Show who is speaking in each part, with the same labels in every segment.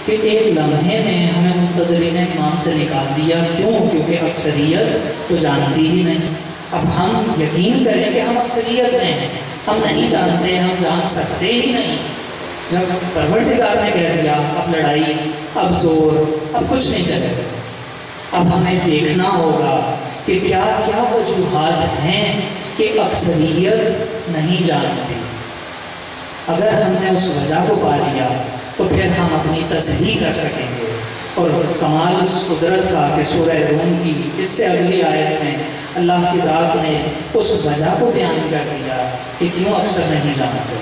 Speaker 1: کہ ایک لمحے میں ہمیں منتظرین امام سے نکال دیا. کیوں؟ کیونکہ اکثریت تو جانتی ہی نہیں. اب ہم یقین کریں کہ ہم اکثریت میں ہیں، ہم نہیں جانتے، ہم جان سکتے ہی نہیں. جب پروردگار نے کہہ دیا اب لڑائی، اب زور، اب کچھ نہیں چلے گا. اب ہمیں دیکھنا ہوگا کہ کیا کیا وجوہات ہیں کہ اکثریت نہیں جانتی. اگر ہم نے اس وجہ کو پا لیا تو پھر ہم اپنی تصحیح کر سکیں گے. اور کمال اس قدرت کا کہ سورہ روم کی اس سے اگلی آیت میں اللہ کی ذات نے اس وجہ کو بیان کر دیا کہ کیوں اکثر نہیں جانتے.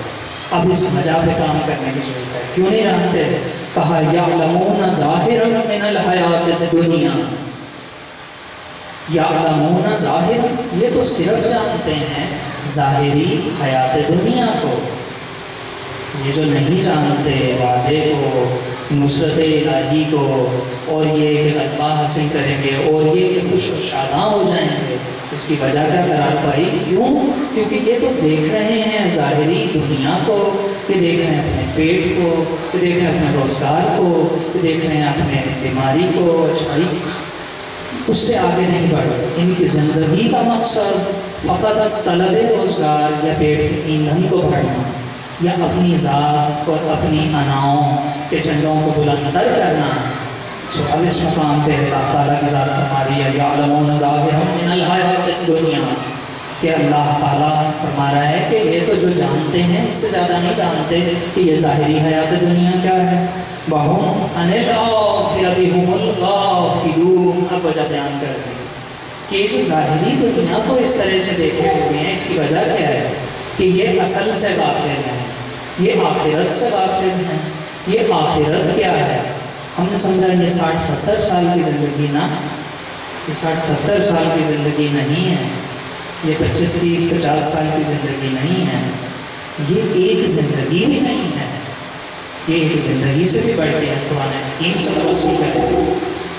Speaker 1: اب اس وجہ پہ کام کرنے کی ضرورت ہے. کیوں نہیں جانتے؟ کہا یعلمون ظاہرا من الحیات الدنیا. یعلمون ظاہرا، یہ تو صرف جانتے ہیں ظاہری حیات دنیا کو. یہ جو نہیں جانتے وعدے کو، نصرت الہی کو، اور یہ کہ غلبہ حاصل کریں گے، اور یہ کہ خوش و شاداں ہو جائیں گے، اس کی وجہ کیا قرار پائی؟ کیوں؟ کیونکہ یہ تو دیکھ رہے ہیں ظاہری دنیا کو، یہ دیکھ رہے ہیں اپنے پیٹ کو، یہ دیکھ رہے ہیں اپنے روزگار کو، یہ دیکھ رہے ہیں اپنے بیماری کو، اچھائی. اس سے آگے نہیں بڑھ. ان کی زندگی کا مقصد فقط طلب روزگار یا پیٹ کے ایندھن کو بھرنا، یا اپنی ذات اور اپنی اناؤں کے جھنڈوں کو بلند تر کرنا. اب اس مقام پہ اللہ تعالیٰ کی ذات فرما رہی ہے یعلمون ظاہرا من الحیات الدنیا، کہ اللہ تعالیٰ فرما رہا ہے کہ یہ تو جو جانتے ہیں اس سے زیادہ نہیں جانتے کہ یہ ظاہری حیات دنیا کیا ہے. وَهُمْ عَنِ الْآخِرَةِ هُمُ الْغَافِلُونَ. اب وجہ بیان کر دیں کہ یہ جو ظاہری دنیا کو اس طرح سے دیکھے ہوئے ہیں، اس کی وجہ کیا ہے؟ کہ یہ اصل سے غافل ہیں، یہ آخرت سے غافل ہیں. یہ آخرت کیا ہے؟ ہم نے سمجھا یہ 60-70 سال کی زندگی نا، یہ 60-70 سال کی زندگی نہیں ہے، یہ 25-30-50 سال کی زندگی نہیں ہے، یہ ایک زندگی بھی نہیں ہے. یہ ایک زندگی سے بھی بڑھ کے قرآن حکیم سے توسل کرتے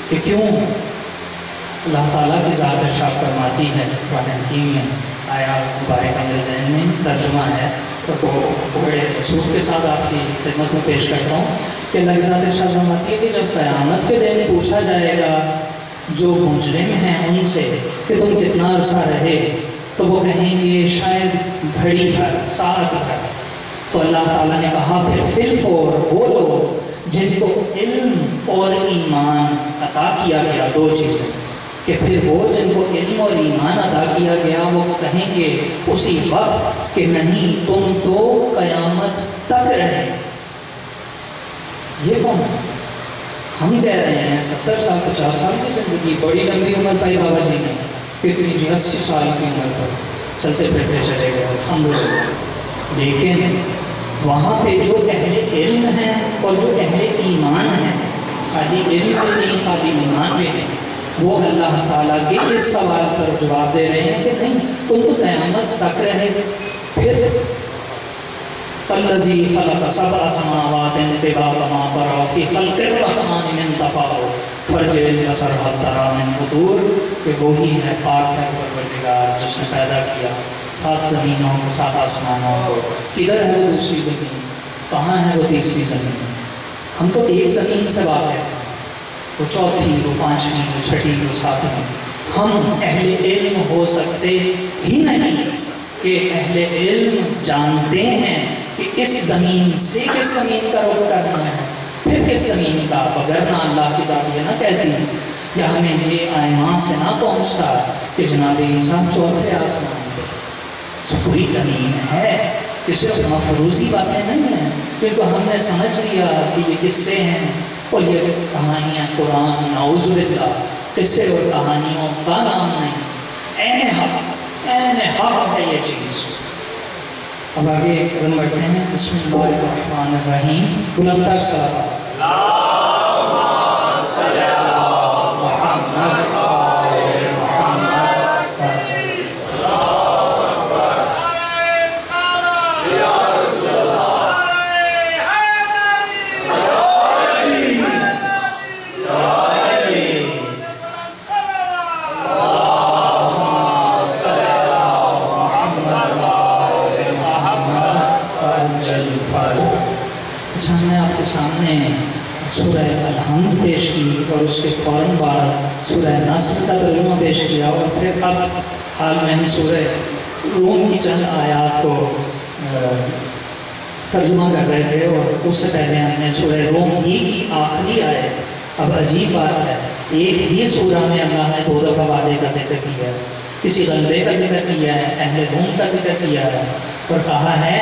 Speaker 1: کہ کیوں اللہ تعالیٰ کی ذات ارشاد فرماتی ہے قرآن حکیم میں. آیا مبارکہ میرے ذہن میں ترجمہ ہے تو بڑے اصول کے ساتھ آپ کی خدمت میں پیش کرتا ہوں کہ اللہ کی ذات ارشاد فرماتی ہے کہ جب قیامت کے دن پوچھا جائے گا جو مجرم ہیں ان سے کہ تم کتنا عرصہ رہے، تو وہ کہیں گے شاید گھڑی بھر، ساعت بھر. تو اللہ تعالیٰ نے کہا پھر فی الفور وہ لوگ جن کو علم اور ایمان عطا کیا گیا، دو چیزیں، کہ پھر وہ جن کو علم اور ایمان عطا کیا گیا وہ کہیں گے اسی وقت کہ نہیں تم تو قیامت تک رہے. یہ کون؟ ہم کہہ رہے ہیں 70 سال 50 سال کی زندگی، بڑی لمبی عمر پائی بابا جی نے، کتنی جی 80 سال کی عمر پر چلتے پھرتے چلے گئے الحمدللہ. لیکن وہاں پہ جو اہل علم ہیں اور جو اہل ایمان ہیں، خالی علم بھی نہیں خالی ایمان بھی نہیں، وہ اللہ تعالیٰ کے اس سوال پر جواب دے رہے ہیں کہ نہیں تم تو قیامت تک رہے. پھر الذی خلق سبع سماوات طباقا ما تری فی خلق الرحمن من تفاوت فارجع البصر هل تری من فطور، کہ وہی ہے پاک ہے پروردگار جس نے پیدا کیا 7 زمینوں کو 7 آسمانوں کو. کدھر ہے وہ دوسری زمین؟ کہاں ہے وہ تیسری زمین؟ ہم تو ایک زمین سے واقع ہیں، وہ چوتھی، وہ 5ویں، وہ 6ٹھی، وہ 7ویں. ہم اہل علم ہو سکتے ہی نہیں کہ اہل علم جانتے ہیں کہ اس زمین سے کس زمین کا رخ کرنا ہے، پھر کس زمین کا، وگرنہ اللہ کی ذات یہ نہ کہتی یا ہمیں یہ آئماں سے نہ پہنچتا کہ جناب عیسیٰ 4تھے آسمان پہ. پوری زمین ہے کہ صرف مفروضی باتیں نہیں ہیں کیونکہ ہم نے سمجھ لیا کہ یہ قصے ہیں اور یہ کہانیاں. قرآن نعوذ باللہ قصے اور کہانیوں کا نام نہیں، عین حق ہے یہ چیز. اب آگے قدم بڑھتے ہیں. بسم اللہ الرحمن الرحیم. بلند تر صلوات سامنے سورہ الحمد پیش کی اور اس کے فوراً بعد سورہ نصر کا ترجمہ پیش کیا، اور پھر اب حال میں ہم سورہ روم کی چند آیات کو ترجمہ کر رہے تھے، اور اس سے پہلے ہم نے سورہ روم ہی کی آخری آیت. اب عجیب بات ہے، ایک ہی سورہ میں اللہ نے 2 دفعہ وعدے کا ذکر کیا ہے، کسی غلبے کا ذکر کیا ہے، اہل روم کا ذکر کیا ہے، اور کہا ہے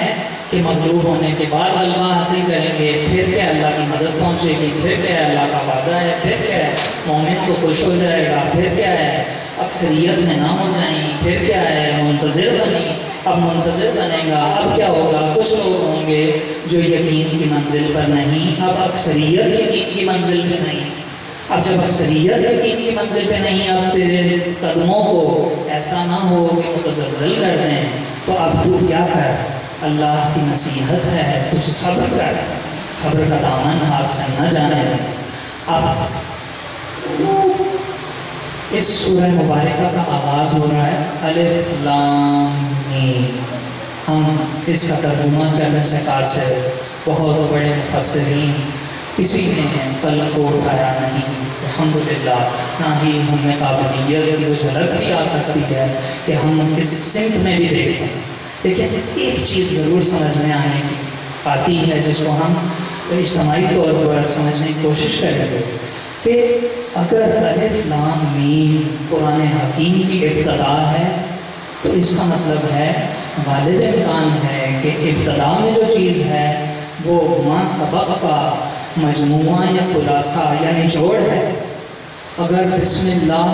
Speaker 1: کہ مغلوب ہونے کے بعد غلبہ حاصل کریں گے، پھر کیا اللہ کی مدد پہنچے گی، پھر کیا اللہ کا وعدہ ہے، پھر کیا ہے مومن کو خوش ہو جائے گا، پھر کیا ہے اکثریت میں نہ ہو جائیں، پھر کیا ہے منتظر بنی، اب منتظر بنے گا، اب کیا ہوگا، کچھ لوگ ہوں گے جو یقین کی منزل پر نہیں، اب اکثریت یقین کی منزل پہ نہیں. اب جب اکثریت یقین کی منزل پہ نہیں، اب تیرے قدموں کو ایسا نہ ہو کہ متزلزل کر دیں، تو اب تو کیا کر، اللہ کی نصیحت ہے، تو صبر کر، صبر کا دامن ہاتھ سے نہ جانے دیں. اب اس سورہ مبارکہ کا آغاز ہو رہا ہے الف لام میم. ہم اس کا ترجمہ کرنے سے قاصر، بہت بڑے مفسرین کسی نے قلم کو اٹھایا نہیں الحمدللہ، نہ ہی ہم میں قابلیت کی وہ جھلک بھی آ سکتی ہے کہ ہم اس سمت میں بھی دیکھیں. لیکن ایک چیز ضرور سمجھ میں آنے کی آتی ہے جس کو ہم اجتماعی طور پر سمجھنے کی کوشش کریں گے کہ اگر الف لام میم قرآن حکیم کی ابتدا ہے تو اس کا مطلب ہے والد امکان ہے کہ ابتدا میں جو چیز ہے وہ ما سبق کا مجموعہ یا خلاصہ یا نچوڑ ہے. اگر بسم اللہ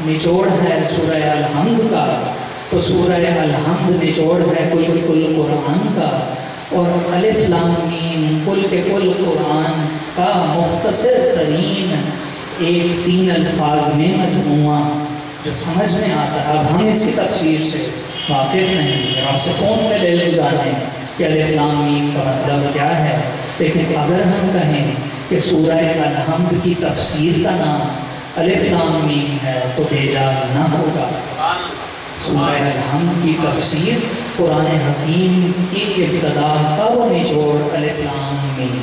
Speaker 1: نچوڑ ہے سورہ الحمد کا، تو سورہ الحمد نچوڑ ہے کل قرآن کا، اور الف لام میم کل قرآن کا مختصر ترین 3 الفاظ میں مجموعہ جو سمجھ میں آتا ہے. اب ہم اس کی تفسیر سے واقف نہیں، راسخون پہ لے جانے کہ الف لام میم کا مطلب کیا ہے، لیکن اگر ہم کہیں کہ سورہ الحمد کی تفسیر کا نام الف لام میم ہے تو بے جا نہ ہوگا. سورہ الحمد کی تفسیر قرآن حکیم کی ابتدا کا وہ نچوڑ الف لام میم.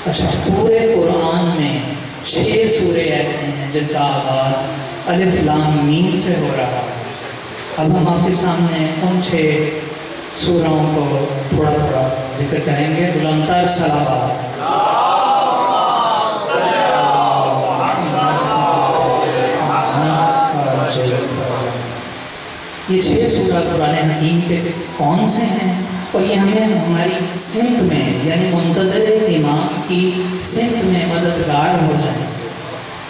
Speaker 1: اچھا، پورے قرآن میں 6 سورے ایسے ہیں جن کا آغاز الف لام میم سے ہو رہا ہے. اب ہم آپ کے سامنے ان 6 سوروں کو تھوڑا تھوڑا ذکر کریں گے. بلندتر صلوات. یہ 6 سورہ قرآن حکیم کے کون سے ہیں، اور یہ ہمیں ہماری سمت میں یعنی منتظر امام کی سمت میں مددگار ہو جائیں گے،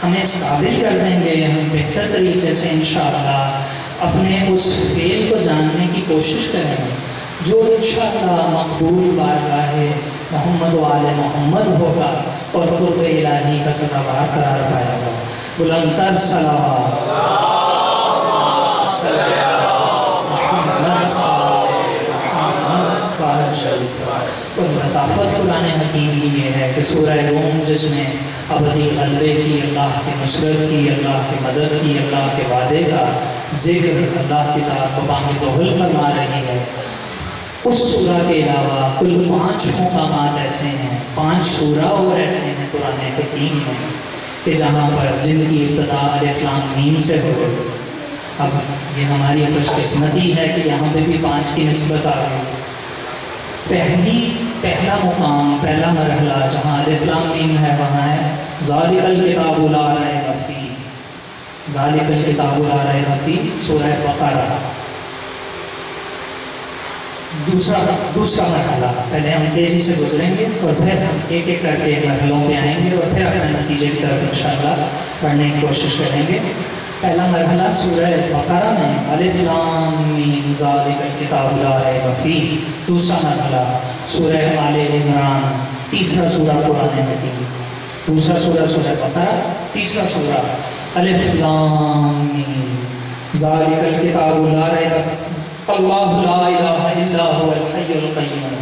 Speaker 1: ہمیں اس قابل کر دیں گے. ہم بہتر طریقے سے انشاءاللہ اپنے اس فعل کو جاننے کی کوشش کریں گے جو انشاءاللہ مقبول بارگاہ محمد و آل محمد ہوگا اور قرب الہی کا سزاوار قرار پائے گا. بلندتر صلوات. اور لطافت قرآن حکیم کی یہ ہے کہ سورہ روم جس میں ابدی غلبے کی، اللہ کی نصرت کی، اللہ کی مدد کی، اللہ کے وعدے کا ذکر اللہ کی ذات کو بانگ دہل فرما رہی ہے، اس سورہ کے علاوہ کل 5 مقامات ایسے ہیں، 5 سورہ اور ایسے ہیں قرآن حکیم میں کہ جہاں پر جن کی ابتدا الف لام میم سے ہو گئی. اب یہ ہماری خوش قسمتی ہے کہ یہاں پہ بھی 5 کی نسبت آ گئی. پہلا مقام، پہلا مرحلہ جہاں الف لام میم ہے وہاں ہے ذالک الکتاب لا ریب فیہ. ذالک الکتاب لا ریب فیہ سورہ بقرہ. دوسرا مرحلہ، پہلے ہم تیزی سے گزریں گے اور پھر ہم ایک ایک کر کے مرحلوں پہ آئیں گے اور پھر اپنے نتیجے کی طرف انشاءاللہ پڑھنے کی کوشش کریں گے. پہلا مرحلہ سورہ بقرہ میں الف لام میم ذالک الکتاب لا ریب فیہ. دوسرا مرحلہ سورہ آل عمران، تیسرا سورہ قرآن حکیم. دوسرا سورہ سورہ بقرہ، تیسرا سورہ الف لام میم ذالک الکتاب لا ریب اللہ لا الہ الا هو الحی القیوم.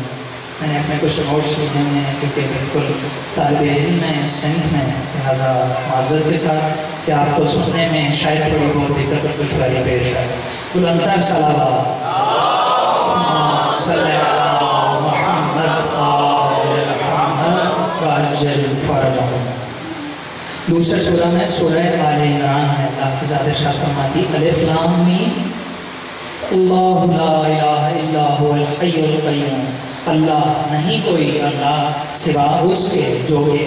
Speaker 1: میں نے اپنے کچھ نوٹس لکھے ہیں کیونکہ بالکل طالب علم میں اس سمت میں، لہٰذا معذرت کے ساتھ کہ آپ کو سننے میں شاید تھوڑی بہت دقت اور دشواری پیش آئے. بلندتر صلوات. صلی اللہ محمد آل محمد وعجل فرجهم۔ دوسرے سورہ میں سورہ آل عمران ہے، اللہ کی ذات ارشاد فرماتی الف لام میم اللہ لا الہ الا هو الحی القیوم، اللہ نہیں کوئی اللہ سوا اس کے جو کہ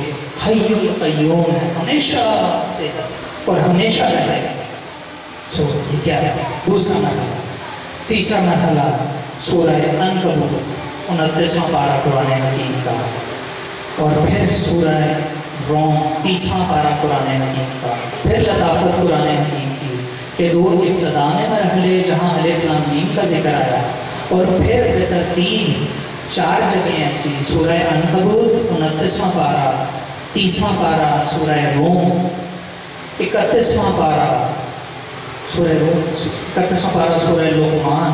Speaker 1: حی القیوم ہے، ہمیشہ سے اور ہمیشہ رہے گا۔ یہ کیا ہے؟ دوسرا مرحلہ۔ تیسرا مرحلہ سورہ عنکبوت 29واں پارہ قرآن حکیم کا، اور پھر سورہ روم 30واں پارہ قرآن حکیم کا، پھر لطافت قرآن حکیم کی کہ دو ابتدا میں مرحلے جہاں الف لام میم کا ذکر آیا، اور پھر بترتیب 4 جگہیں ایسی سورہ عنکبوت 29واں پارہ، 30واں پارہ سورہ روم، 31واں پارہ سورہ روم، 31واں پارہ سورہ لقمان،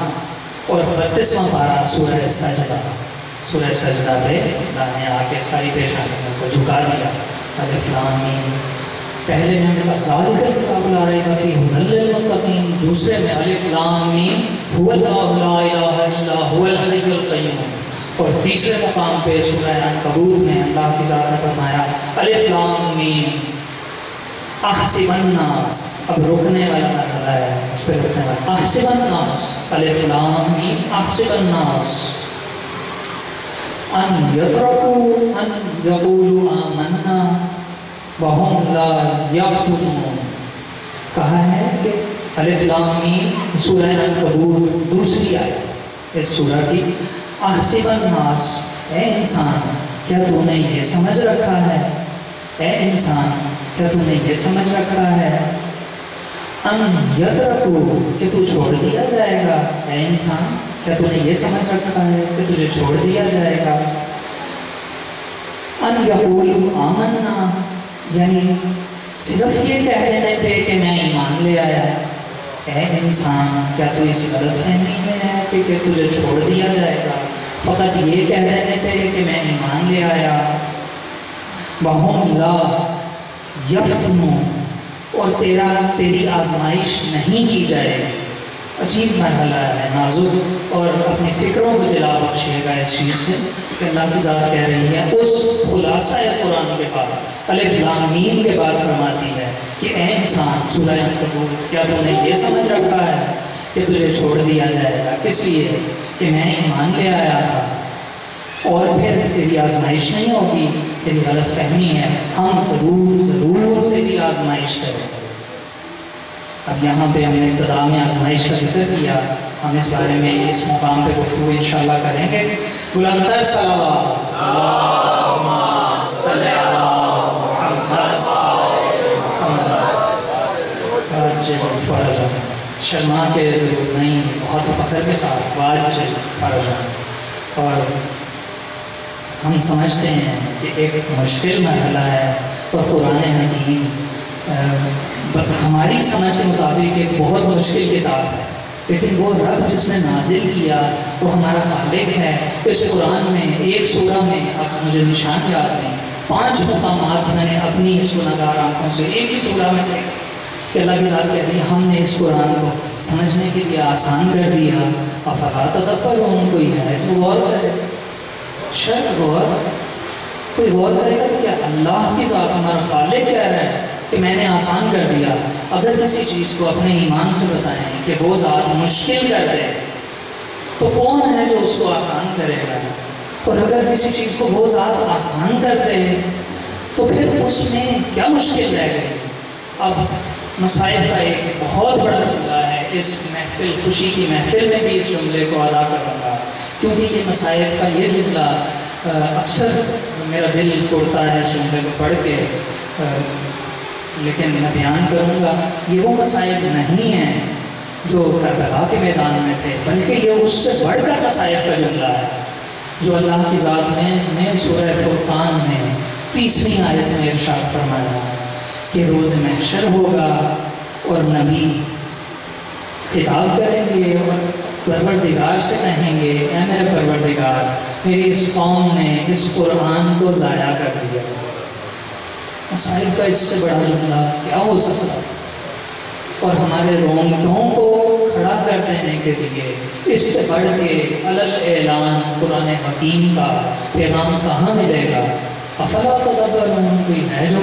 Speaker 1: اور 32واں پارہ سورہ سجدہ۔ سورہ سجدہ پہ اللہ نے آ کے ساری پیشانیوں کو جھکا دیا۔ الف لام میم پہلے میں نے کہا ذالک الکتاب لا ریب فیہ ھدی للمتقین، دوسرے میں الف لام میم ھو اللہ لا الہ الا ھو الحی القیوم، اور تیسرے مقام پہ سورہ عنکبوت میں اللہ کی ذات نے فرمایا الف لام میم احسب الناس، اب رکنے والا مرحلہ ہے، اس پہ رکنے والا احسب الناس، الف لام میم احسب الناس ان یترکوا ان یقولوا آمنا وہم لا یفتنون۔ کہا ہے کہ الف لام میم سورہ عنکبوت دوسری آیت اس سورہ کی، احسب الناس، اے انسان کیا تو نے یہ سمجھ رکھا ہے، اے انسان کیا تو نے یہ سمجھ رکھا ہے ان یترکوا کہ تو چھوڑ دیا جائے گا، اے انسان کیا تو نے یہ سمجھ رکھا ہے کہ تجھے چھوڑ دیا جائے گا، ان یقولوا آمنا یعنی صرف یہ کہہ دینے پہ کہ میں ایمان لے آیا، اے انسان کیا تو اس غلط فہمی میں ہے کہ تجھے چھوڑ دیا جائے گا فقط یہ کہہ دینے پہ کہ میں ایمان لے آیا، وَهُمْ لَا يَفْتُنُونَ اور تیری آزمائش نہیں کی جائے گی۔ عجیب مرحلہ ہے، نازک، اور اپنی فکروں کو جلا بخشیے گا اس چیز سے کہ اللہ کی ذات کہہ رہی ہے اس خلاصہ قرآن کے بعد الف لام میم کے بعد فرماتی ہے کہ اے انسان سورہ عنکبوت کیا تو نے یہ سمجھ رکھا ہے کہ تجھے چھوڑ دیا جائے گا، کس لیے کہ میں ایمان لے آیا تھا اور پھر تیری آزمائش نہیں ہوگی، تیری غلط فہمی ہے، ہم ضرور تیری آزمائش کریں۔ اب یہاں پہ ہم نے ابتدا میں آزمائش کا ذکر کیا، ہم اس بارے میں اس مقام پہ گفتگو انشاءاللہ کریں گے۔ بلندتر صلوات اللہم صلی علی محمد واجل فرجہ، شرما کے درود نہیں، بہت فخر کے ساتھ واجل فرجہ۔ اور ہم سمجھتے ہیں کہ ایک مشکل مرحلہ ہے اور قرآن حکیم ہماری سمجھ کے مطابق ایک بہت مشکل کتاب ہے، لیکن وہ رب جس نے نازل کیا وہ ہمارا خالق ہے۔ اس قرآن میں ایک سورہ میں، اب مجھے نشان یاد نہیں، 5 مقامات میں نے اپنی سنگار آنکھوں سے ایک ہی سورہ میں دیکھا کہ اللہ کی ذات کہتی ہے ہم نے اس قرآن کو سمجھنے کے لیے آسان کر دیا، افلا تدبرون، کوئی ہے جو غور کرے، شاید کوئی غور کرے گا کہ کیا اللہ کی ذات ہمارا خالق کہہ رہا ہے کہ میں نے آسان کر دیا۔ اگر کسی چیز کو اپنے ایمان سے بتائیں کہ وہ ذات مشکل کر دے تو کون ہے جو اس کو آسان کرے گا، اور اگر کسی چیز کو وہ ذات آسان کر دے تو پھر اس میں کیا مشکل رہ گئی۔ اب مصائب کا ایک بہت بڑا جملہ ہے، اس محفل خوشی کی محفل میں بھی اس جملے کو ادا کروں گا، کیونکہ یہ مصائب کا یہ جملہ اکثر میرا دل ٹوٹتا ہے اس جملے کو پڑھ کے، لیکن میں بیان کروں گا یہ وہ مصائب نہیں ہیں جو کربلا کے میدان میں تھے، بلکہ یہ اس سے بڑھ کر مصائب کا جملہ ہے جو اللہ کی ذات نے سورہ فرقان میں 30ویں آیت میں ارشاد فرمایا کہ روز محشر ہوگا اور نبی خطاب کریں گے اور پروردگار سے کہیں گے اے میرے پروردگار میری اس قوم نے اس قرآن کو ضائع کر دیا۔ مصائب کا اس سے بڑا جملہ کیا ہو سکتا، اور ہمارے رونگٹوں کو کھڑا کر دینے کے لیے اس سے بڑھ کے علل اعلان قرآن حکیم کا پیغام کہاں ملے گا افلا تدبرون، کوئی ہے جو